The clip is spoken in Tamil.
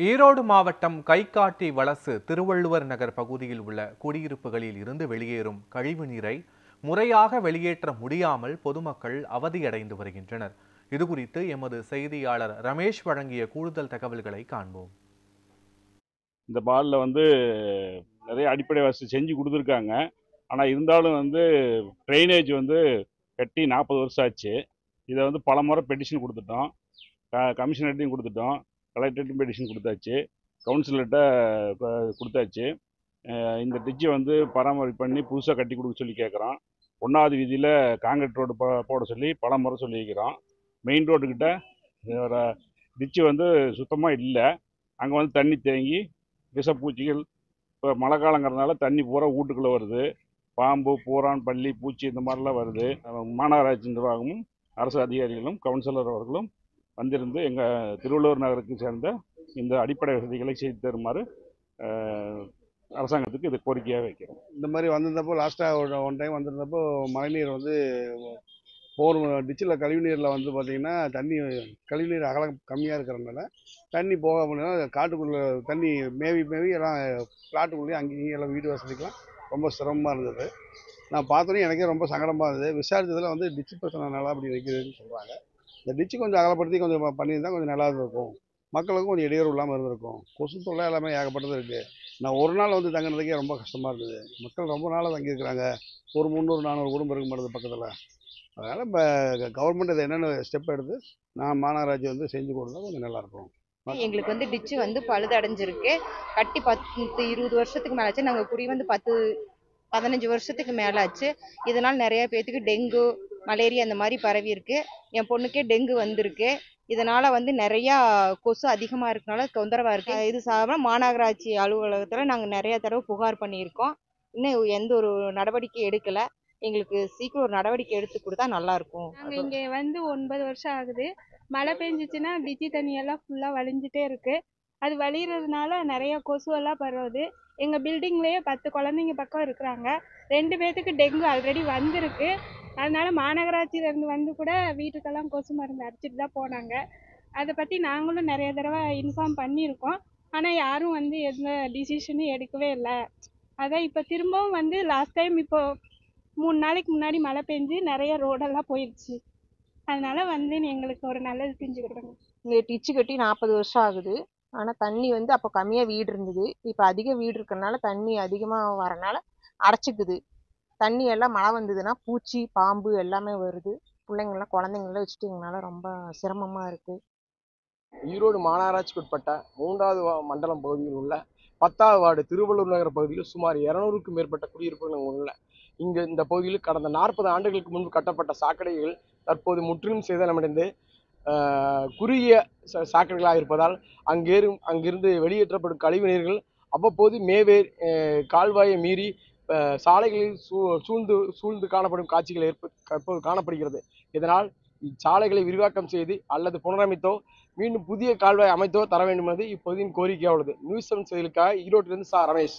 ஈரோடு மாவட்டம் கைகாட்டி வலசு திருவள்ளுவர் நகர் பகுதியில் உள்ள குடியிருப்புகளில் இருந்து வெளியேறும் கழிவு நீரை முறையாக வெளியேற்ற முடியாமல் பொதுமக்கள் அவதியடைந்து வருகின்றனர். இதுகுறித்து எமது செய்தியாளர் ரமேஷ் வழங்கிய கூடுதல் தகவல்களை காண்போம். இந்த பால்ல நிறைய அடிப்படை வசதி செஞ்சு கொடுத்துருக்காங்க. ஆனால் இருந்தாலும் ட்ரைனேஜ் கட்டி 40 வருஷம் ஆச்சு. இதை பல முறை பெட்டிஷன் கொடுத்துட்டோம், கமிஷனர்ட்டையும் கொடுத்துட்டோம், கலெக்டர்ட்டையும் பெட்டிஷன் கொடுத்தாச்சு, கவுன்சிலர்கிட்ட கொடுத்தாச்சு. இந்த டிச்சை பராமரிப்பு பண்ணி புதுசாக கட்டி கொடுக்க சொல்லி கேட்குறோம். 1வது வீதியில் காங்கிரீட் ரோடு போட சொல்லி பல முறை சொல்லியிருக்கிறோம். மெயின் ரோடுக்கிட்ட டிச்சு சுத்தமாக இல்லை. அங்கே தண்ணி தேங்கி விஷப்பூச்சிகள், இப்போ மழை காலங்கிறதுனால தண்ணி பூரா வீட்டுக்குள்ளே வருது. பாம்பு, பூரான், பள்ளி, பூச்சி இந்த மாதிரிலாம் வருது. மாநகராட்சி நிர்வாகமும் அரசு அதிகாரிகளும் கவுன்சிலர் அவர்களும் வந்திருந்து எங்கள் திருவள்ளுவர் நகருக்கு சேர்ந்த இந்த அடிப்படை வசதிகளை செய்து தருமாறு அரசாங்கத்துக்கு இது கோரிக்கையாக வைக்கிறோம். இந்த மாதிரி வந்திருந்தப்போ லாஸ்ட்டாக ஒன் டைம் வந்திருந்தப்போ மழைநீர் போர் டிச்சில் கழிவுநீரில் பார்த்தீங்கன்னா தண்ணி கழிவுநீர் அகலம் கம்மியாக இருக்கிறதுனால தண்ணி போக முடியாது. காட்டுக்குள்ளே தண்ணி மேவி எல்லாம் பிளாட்டுக்குள்ளேயே அங்கேயும் எல்லாம் வீட்டு வசதிக்கெலாம் ரொம்ப சிரமமாக இருந்தது. நான் பார்த்தோன்னே எனக்கே ரொம்ப சங்கடமாக இருந்தது. விசாரித்ததில் டிச்சு பிரச்சனைனால அப்படி வைக்கிறதுன்னு சொல்கிறாங்க. இந்த டிச்சு கொஞ்சம் அகலப்படுத்தி கொஞ்சம் பண்ணியிருந்தால் கொஞ்சம் நல்லா இருக்கும். மக்களுக்கும் கொஞ்சம் இடையூறு இல்லாமல் இருந்திருக்கும். கொசு தொல்லை எல்லாமே ஏகப்பட்டது இருக்குது. நான் ஒரு நாள் தங்கினதுக்கே ரொம்ப கஷ்டமாக இருந்தது. மக்கள் ரொம்ப நாளாக தங்கியிருக்கிறாங்க. ஒரு 300-400 குடும்பம் இருக்க மாட்டேது பக்கத்தில். அதனால் இப்போ கவர்மெண்ட் இதை என்னென்ன ஸ்டெப் எடுத்து நான் மாநகராட்சி செஞ்சு கொடுத்தா கொஞ்சம் நல்லாயிருக்கும். எங்களுக்கு டிச்சு பழுதடைஞ்சிருக்கு. கட்டி 10-20 வருஷத்துக்கு மேலே ஆச்சு. நாங்கள் குடி 10-15 வருஷத்துக்கு மேலே ஆச்சு. இதனால் நிறைய பேத்துக்கு டெங்கு, மலேரியா இந்த மாதிரி பரவி இருக்கு. என் பொண்ணுக்கே டெங்கு வந்திருக்கு. இதனால நிறையா கொசு அதிகமாக இருக்கனால தொந்தரவாக இருக்கு. இது சார்பாக மாநகராட்சி அலுவலகத்தில் நாங்கள் நிறைய தடவை புகார் பண்ணியிருக்கோம். இன்னும் எந்த ஒரு நடவடிக்கை எடுக்கலை. எங்களுக்கு சீக்கிரம் ஒரு நடவடிக்கை எடுத்து கொடுத்தா நல்லா இருக்கும். நாங்கள் இங்கே 9 வருஷம் ஆகுது. மழை பெஞ்சிச்சுன்னா டிச்சி தண்ணியெல்லாம் ஃபுல்லாக வலிஞ்சிட்டே இருக்கு. அது வலிகிறதுனால நிறைய கொசுவெல்லாம் பரவுது. எங்கள் பில்டிங்லேயே 10 குழந்தைங்க பக்கம் இருக்கிறாங்க. 2 பேர்த்துக்கு டெங்கு ஆல்ரெடி வந்திருக்கு. அதனால மாநகராட்சியிலேருந்து கூட வீட்டுக்கெல்லாம் கொசு மருந்து அடிச்சுட்டு தான் போனாங்க. அதை பற்றி நாங்களும் நிறைய தடவை இன்ஃபார்ம் பண்ணியிருக்கோம். ஆனால் யாரும் எந்த டிசிஷனும் எடுக்கவே இல்லை. அதான் இப்போ திரும்பவும் லாஸ்ட் டைம் இப்போ 3 நாளைக்கு முன்னாடி மழை பெஞ்சு நிறைய ரோடெல்லாம் போயிடுச்சு. அதனால எங்களுக்கு ஒரு நல்லது செஞ்சு கொடுங்க. இங்கே டிச்சு கட்டி 40 வருஷம் ஆகுது. ஆனால் தண்ணி அப்போ கம்மியாக வீடு இருந்தது. இப்போ அதிக வீடு இருக்கிறதுனால தண்ணி அதிகமாக வரனால அடைச்சிக்குது. தண்ணி எல்லாம் மழை வந்ததுன்னா பூச்சி, பாம்பு எல்லாமே வருது. பிள்ளைங்கள்லாம் குழந்தைங்களாம் வச்சுட்டிங்கனால ரொம்ப சிரமமாக இருக்குது. ஈரோடு மாநகராட்சிக்கு உட்பட்ட 3வது மண்டலம் பகுதியில் உள்ள 10வது வார்டு திருவள்ளூர் நகர் பகுதியில் சுமார் 200க்கும் மேற்பட்ட குடியிருப்புகள் உள்ள இந்த பகுதியில் கடந்த 40 ஆண்டுகளுக்கு முன்பு கட்டப்பட்ட சாக்கடைகள் தற்போது முற்றிலும் சேதமடைந்து குறுகிய சாக்கடைகளாக இருப்பதால் அங்கிருந்து வெளியேற்றப்படும் கழிவு நீர்கள் அவ்வப்போது மேவேர் கால்வாயை மீறி சாலைகளில் சூழ்ந்து காணப்படும் காட்சிகள் தற்போது காணப்படுகிறது. இதனால் இச்சாலைகளை விரிவாக்கம் செய்து அல்லது புனரமைத்தோ மீண்டும் புதிய கால்வாய் அமைத்தோ தர வேண்டும் என்பது இப்பகுதியின் கோரிக்கையாக உள்ளது. நியூஸ் 7 செய்திகளுக்காக ஈரோட்டிலிருந்து ரமேஷ்.